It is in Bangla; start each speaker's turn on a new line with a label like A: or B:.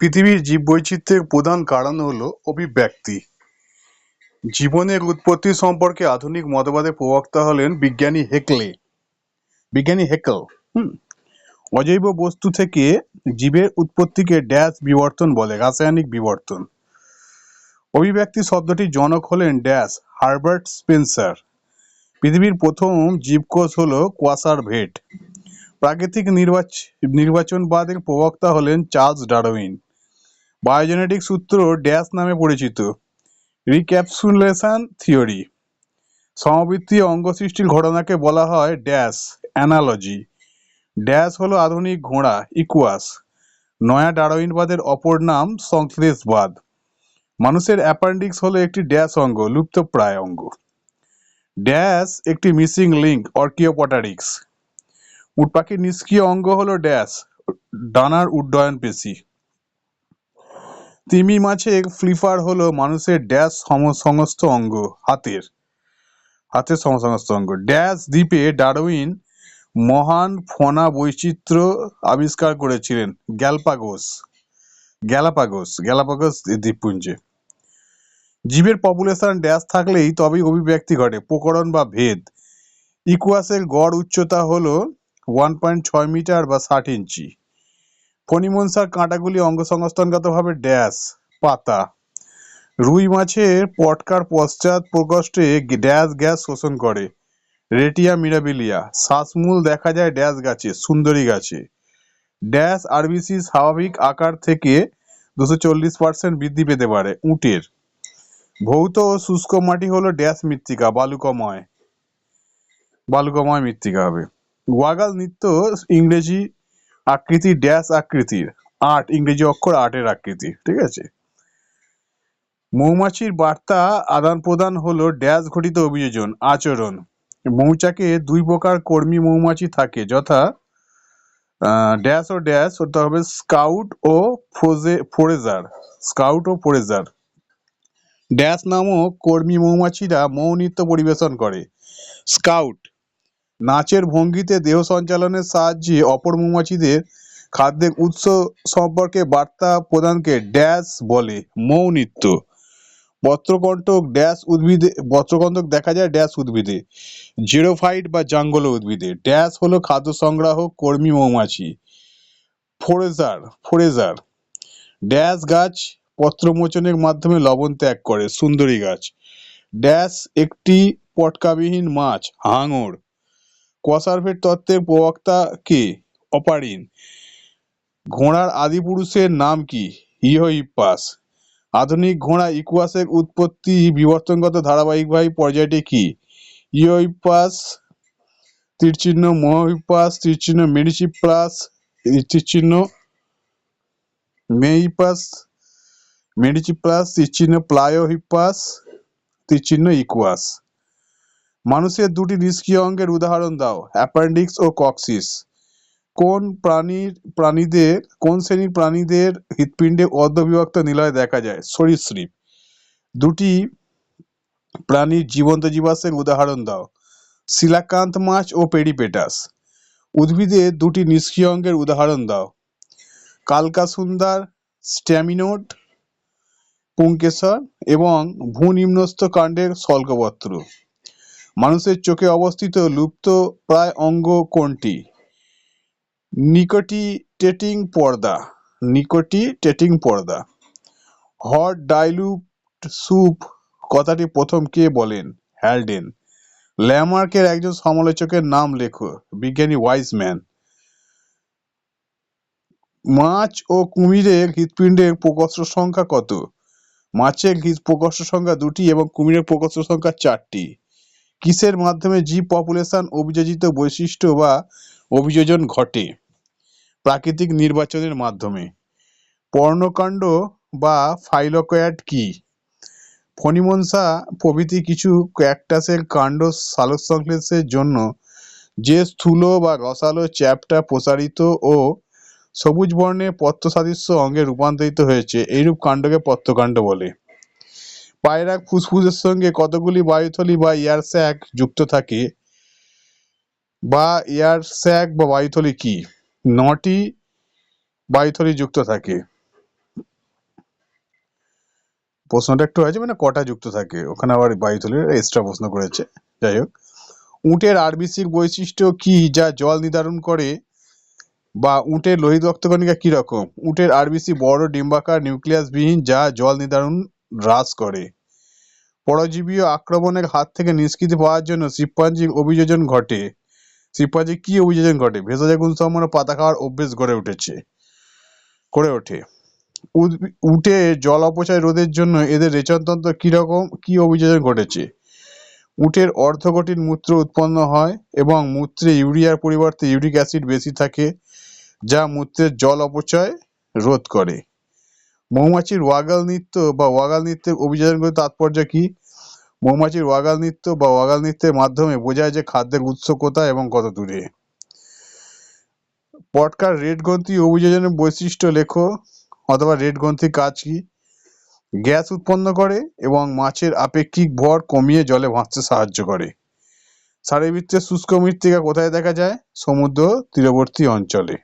A: পৃথিবীর জীববৈচিত্র্যের প্রধান কারণ হলো অভিব্যক্তি। জীবনের উৎপত্তি সম্পর্কে আধুনিক মতবাদের প্রবক্তা হলেন বিজ্ঞানী হেকেল। হুম অজৈব বস্তু থেকে জীবের উৎপত্তিকে ড্যাশ বিবর্তন বলে, রাসায়নিক বিবর্তন। অভিব্যক্তি শব্দটির জনক হলেন ড্যাশ হার্বার্ট স্পেন্সার। পৃথিবীর প্রথম জীবকোষ হলো কোয়াসার ভেট। প্রাকৃতিক নির্বাচনবাদের প্রবক্তা হলেন চার্লস ডারউইন। বায়োজেনেটিক সূত্র ড্যাশ নামে পরিচিত, রিক্যাপসুলেশন থিওরি। সমবৃত্তীয় অঙ্গ সৃষ্টির ঘটনাকে বলা হয় ড্যাশ অ্যানালজি। ড্যাশ হলো আধুনিক ঘোড়া ইকুয়াস। নয়া ডারউইনবাদের অপর নাম সংশ্লেষবাদ। মানুষের অ্যাপেন্ডিক্স হলো একটি ড্যাশ অঙ্গ, লুপ্তপ্রায় অঙ্গ। ড্যাশ একটি মিসিং লিঙ্ক অর্কিওপটারিক্স। উট পাখির নিষ্ক্রিয় অঙ্গ হলো ড্যাশ ডানার উড্ডয়ন পেশি। তিমি মাছের ফ্লিপার হলো মানুষের ড্যাশ সমস্ত অঙ্গ, হাতের সমস্ত অঙ্গ। ড্যাশ দ্বীপে ডারউইন মহান ফনা বৈচিত্র্য আবিষ্কার করেছিলেন, গ্যালাপাগোস দ্বীপপুঞ্জে। জীবের পপুলেশন ড্যাশ থাকলেই তবেই অভিব্যক্তি ঘটে, প্রকরণ বা ভেদ। ইকুয়াসের গড় উচ্চতা হলো 1.6 মিটার বা 60 ইঞ্চি। ফণিমনসার কাঁটাগুলি অঙ্গসংস্থানগতভাবে ড্যাশ পাতা। রুই মাছের পটকার পশ্চাৎ প্রকোষ্ঠে ড্যাশ গ্যাস শোষণ করে, রেটিয়া মিরাবিলিয়া। শ্বাসমূল দেখা যায় ড্যাশ গাছে, সুন্দরী গাছে। ড্যাশ আরবিসি স্বাভাবিক আকার থেকে 240% বৃদ্ধি পেতে পারে, উটের। ভৌত ও শুষ্ক মাটি হলো ড্যাশ মৃত্তিকা, বালুকাময় মৃত্তিকা হবে। ওয়াগাল নৃত্য ইংরেজি আকৃতি ড্যাশ আকৃতির, আট ইংরেজি অক্ষর আটের আকৃতি, ঠিক আছে। মৌমাছির বার্তা আদান প্রদান হলো ড্যাশ ঘটিত অভিযোজন, আচরণ। মৌচাকে দুই প্রকার কর্মী মৌমাছি থাকে, যথা ড্যাশ ও ড্যাশ হতে হবে স্কাউট ও ফোরেজার। ড্যাশ নামক কর্মী মৌমাছিরা মৌ নৃত্য পরিবেশন করে। স্কাউট নাচের ভঙ্গিতে দেহ সঞ্চালনের সাহায্যে অপর মৌমাছিদের খাদ্যের উৎস সম্পর্কে বার্তা প্রদানকে ড্যাশ বলে, মৌ নৃত্য। পত্রকণ্টক দেখা যায় ড্যাশ উদ্ভিদে, জেরোফাইট বা জাঙ্গল উদ্ভিদে। ড্যাশ হলো খাদ্য সংগ্রাহক কর্মী মৌমাছি, ফোরেজার। ড্যাশ গাছ পত্রমোচনের মাধ্যমে লবণ ত্যাগ করে, সুন্দরী গাছ। ড্যাশ একটি পটকাবিহীন মাছ, হাঙর। কোয়াসারভেট তত্ত্বের প্রবক্তা কে? অপারিন। ঘোড়ার আদি পুরুষের নাম কি? ইওহিপ্পাস। আধুনিক ঘোড়া ইকুয়াসের উৎপত্তি বিবর্তনগত ধারাবাহিকভাবে পর্যায়টি কি? Eohippus ময়োহিপ্পাস মেডিচিপ্লাস প্লায়োহিপ্পাস equals. মানুষের দুটি নিষ্ক্রিয় অঙ্গের উদাহরণ দাও, অ্যাপেন্ডিক্স ও কক্সিস। কোন শ্রেণীর প্রাণীদের হৃৎপিণ্ডে অর্ধবিভক্ত নিলয় দেখা যায়? সরীসৃপ। দুটি প্রাণীর জীবন্ত জীবাশ্মের উদাহরণ দাও, সিলাকান্ত মাছ ও পেরিপেটাস। উদ্ভিদের দুটি নিষ্ক্রিয় অঙ্গের উদাহরণ দাও, কালকাসুন্দার স্ট্যামিনোড পুংকেশর এবং ভূনিম্নস্থ কাণ্ডের শল্কপত্র। মানুষের চোখে অবস্থিত লুপ্ত প্রায় অঙ্গ কোনটি? নিকোটিটেটিং পর্দা। হট ডাইলুট স্যুপ কথাটি প্রথম কে বলেন? হ্যালডেন। ল্যামার্কের একজন সমালোচকের নাম লেখো, বিজ্ঞানী ওয়াইজম্যান। মাছ ও কুমিরের হৃৎপিণ্ডের প্রকোষ্ঠ সংখ্যা কত? মাছের প্রকোষ্ঠ সংখ্যা 2টি এবং কুমিরের প্রকোষ্ঠ সংখ্যা 4টি। কিসের মাধ্যমে জীব পপুলেশন অভিযোজিত বৈশিষ্ট্য বা অভিযোজন ঘটে? প্রাকৃতিক নির্বাচনের মাধ্যমে। পর্ণকাণ্ড বা ফাইলোকয়েড কি? ফণিমনসা প্রভৃতি কিছু ক্যাকটাসের কাণ্ড সালোকসংশ্লেষের জন্য যে স্থূল বা রসালো চ্যাপ্টা প্রসারিত ও সবুজ বর্ণের পত্র সাদৃশ্য অঙ্গে রূপান্তরিত হয়েছে, এইরূপ কাণ্ডকে পত্রকাণ্ড বলে। পায়রার ফুসফুসের সঙ্গে কতগুলি বায়ুথলি বা এয়ার স্যাক যুক্ত থাকে? বায়ুথলি কি? 9টি বায়ুথলি যুক্ত থাকে। প্রশ্নটা একটু হয়েছে মানে কটা যুক্ত থাকে, ওখানে আবার বায়ুথলির এক্সট্রা প্রশ্ন করেছে। যাই হোক, উটের আরবিসির বৈশিষ্ট্য কি যা জল নির্ধারণ করে, বা উটের লোহিত রক্তকণিকা কি রকম? উটের আরবিসি বড় ডিম্বাকার নিউক্লিয়াসবিহীন যা জল নির্ধারণ হ্রাস করে। পরজীবীয় আক্রমণের হাত থেকে নিষ্কৃতি পাওয়ার জন্য শিম্পাঞ্জির অভিযোজন ঘটে। শিম্পাঞ্জির কি অভিযোজন ঘটে? ভেষজ গুণ সম্পন্ন পাতা খাওয়ার অভ্যেস গড়ে ওঠে। উটে জল অপচয় রোধের জন্য এদের রেচনতন্ত্র কি অভিযোজন ঘটেছে? উটের অর্ধকঠিন মূত্র উৎপন্ন হয় এবং মূত্রে ইউরিয়ার পরিবর্তে ইউরিক অ্যাসিড বেশি থাকে, যা মূত্রের জল অপচয় রোধ করে। মৌমাছির ওয়াগল নৃত্য বা ওয়াগল নৃত্যের অভিযোজনগত তাৎপর্য কি? মৌমাছির ওয়াগল নৃত্য বা ওয়াগল নৃত্যের মাধ্যমে বোঝায় যে খাদ্যের উৎস কোথায় এবং কত দূরে। পটকার রেড গ্রন্থি অভিযোজনের বৈশিষ্ট্য লেখো, অথবা রেড গ্রন্থির কাজ কি? গ্যাস উৎপন্ন করে এবং মাছের আপেক্ষিক ভর কমিয়ে জলে ভাসতে সাহায্য করে। শারীরবৃত্তের শুষ্ক মৃত্তিকা কোথায় দেখা যায়? সমুদ্র তীরবর্তী অঞ্চলে।